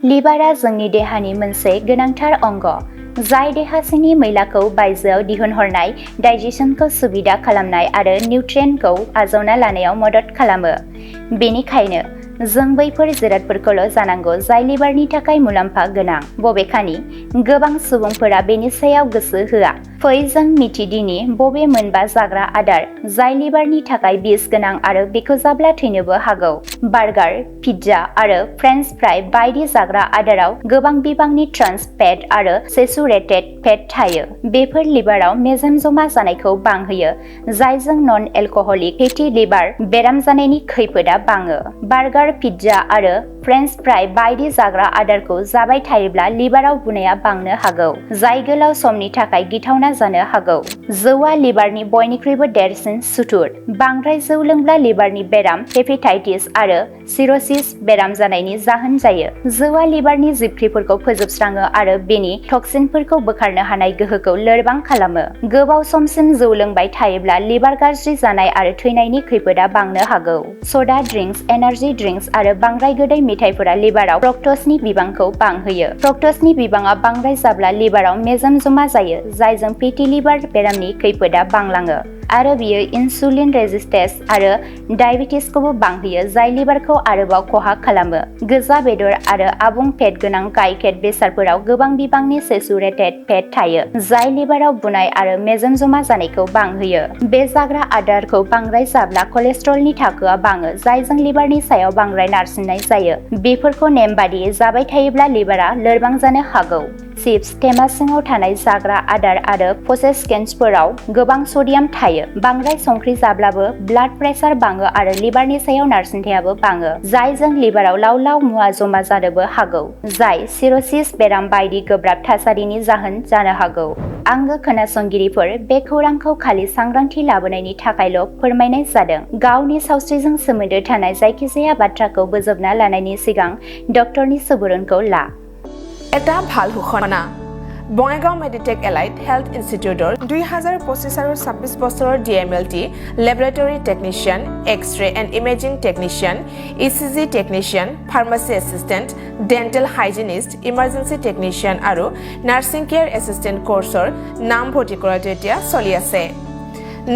लिभारा जोंनि देहानि मोनसे गोनांथार अंग, जाय देहा सिंनि मैलाखौ बायजोआव दिहुनहरनाय, डाइजेशनखौ सुबिदा खालामनाय आरो निउट्रियेन्टखौ आजावना लानायाव मदद खालामो। बेनिखायनो जों बैफोर जिरादफोरखौल' जानांगौ जाय लिभारनि थाखाय मुलाम्फा गोनां। बबेखानि, गोबां सुबुंफोरा बेनि सायाव गोसो होआ। फै जों मिथिदिनि बबे मोनबा जाग्रा आदार जाय लिभारनि थाखाय बिस गोनां आरो बेखौ जाब्ला थैनोबो हागौ। बार्गार, पिज्जा आरो फ्रेन्च फ्राइ बायदि जाग्रा आदाराव गोबां बिबांनि ट्रान्स फेट आरो सेचुरेटेड फेट थायो। बेफोर लिभाराव मेजेम जमा जानायखौ बांहोयो, जायजों नन-एलकहलिक फेटि लिभार बेराम जानायनि खैफोदआ बाङो। बार्गार, पिज्जा आरो फ्रेन्च फ्राइ बायदि जाग्रा आदारखौ जाबाय थायोब्ला लिभाराव बुनाया बांनो हागौ, जाय गोलाव समनि थाखाय गिथावना जानो हागौ। जौआ लिभारनि बयनिख्रुइबो देरसिन सुथुर। बांद्राय जौ लोंब्ला लिभारनि बेराम, हेपेटाइटिस आरो सिर'सिस बेराम जानायनि जाहोन जायो। जौआ लिभारनि जिबख्रिफोरखौ फोजोबस्राङो आरो बेनि टक्सिनफोरखौ बोखारनो हानाय गोहोखौ लोरबां खालामो। गोबाव समसिम जौ लोंबाय थायोब्ला लिभार गाज्रि जानाय आरो थैनायनि खैफोदआ बांनो हागौ। स'डा ड्रिंक्स, एनार्जि ड्रिंक्स आरो बांद्राय गोदै मेथाइफोरा लिभाराव फ्रक्ट'जनि बिबांखौ बांहोयो। फ्रक्ट'जनि बिबाङा बांद्राय जाब्ला लिभाराव मेजेम जमा जायो, जायजों फेटि लिभार बेरामनि खैफोदआ बांलाङो आरो बेयो इनसुलिन रेजिस्टेन्स आरो डायबेटिसखौबो बांहोयो, जाय लिभारखौ आरोबाव खहा खालामो। गोजा बेदर आरो आबुं फेट गोनां गाइखेर बेसादफोराव गोबां बिबांनि सेचुरेटेड फेट थायो, जाय लिभाराव बुनाय आरो मेजेम जमा जानायखौ बांहोयो। बे जाग्रा आदारखौ बांद्राय जाब्ला कलेस्ट्रलनि थाखोआ बाङो, जायजों लिभारनि सायाव बांद्राय नारसिननाय जायो। बेफोरखौ नेमबादियै जाबाय थायोब्ला लिभारा लोरबां जानो हागौ। चिप्स, थेमा सिङाव थानाय जाग्रा आदार आरो प्रसेस्ड केक्सफोराव गोबां सडियाम थायो। बांद्राय संख्रि जाब्लाबो ब्लाड प्रेसार बाङो आरो लिभारनि सायाव नारसिनथायाबो बाङो, जायजों लिभाराव लाव-लाव मुवा जमा जानोबो हागौ, जाय सिर'सिस बेराम बायदि गोब्राब थासारिनि जाहोन जानो हागौ। आंगो खोनासंगिरिफोर, बे खौरांखौ खालि सांग्रांथि लाबोनायनि थाखायल' फोरमायनाय जादों। गावनि सावस्रिजों सोमोन्दो थानाय जायखिजाया बाथ्राखौ बोजबना लानायनि सिगां डक्टरनि सुबुरुनखौ ला। এটা ভাল ঘোষণা। বঙাইগাঁও মেডিটেক এলাইট হেল্থ ইনষ্টিটিউটৰ 2025 আৰু 26 বছৰৰ DMLT laboratory technician, x-ray and imaging technician, ECG technician, pharmacy assistant, dental hygienist, emergency technician আৰু নাৰ্ছিং কেয়াৰ এছিষ্টেণ্ট কোৰ্চৰ নামভৰ্তি কৰাটো এতিয়া চলি আছে।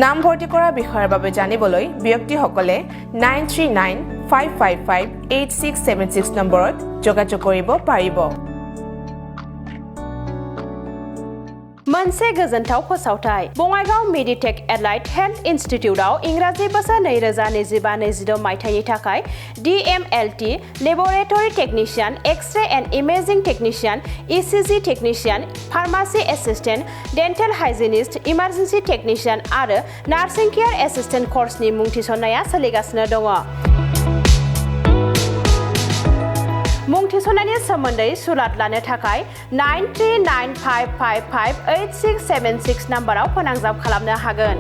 নামভৰ্তি কৰাৰ বিষয়ৰ বাবে জানিবলৈ ব্যক্তিসকলে 9395558676 নম্বৰত যোগাযোগ কৰিব পাৰিব। मोनसे गोजोनथाव फोसावथाय। बङाइगाव मेडिटेक एलाइट हेल्थ इनस्टिट्यूटआव इंराजि बोसोर 2025-26 मायथाइनि थाखाय DMLT laboratory technician, x-ray and imaging technician, ECG technician, pharmacy assistant, dental hygienist, emergency technician आरो नार्सिं केयार एसिस्टेंट कर्सनि मुं थिसननाया सोलिगासिनो दङ। मुं थिसननायनि सोमोन्दै सुलाद लानो थाखाय 9395558676 नाम्बाराव फोनांजाब खालामनो हागोन।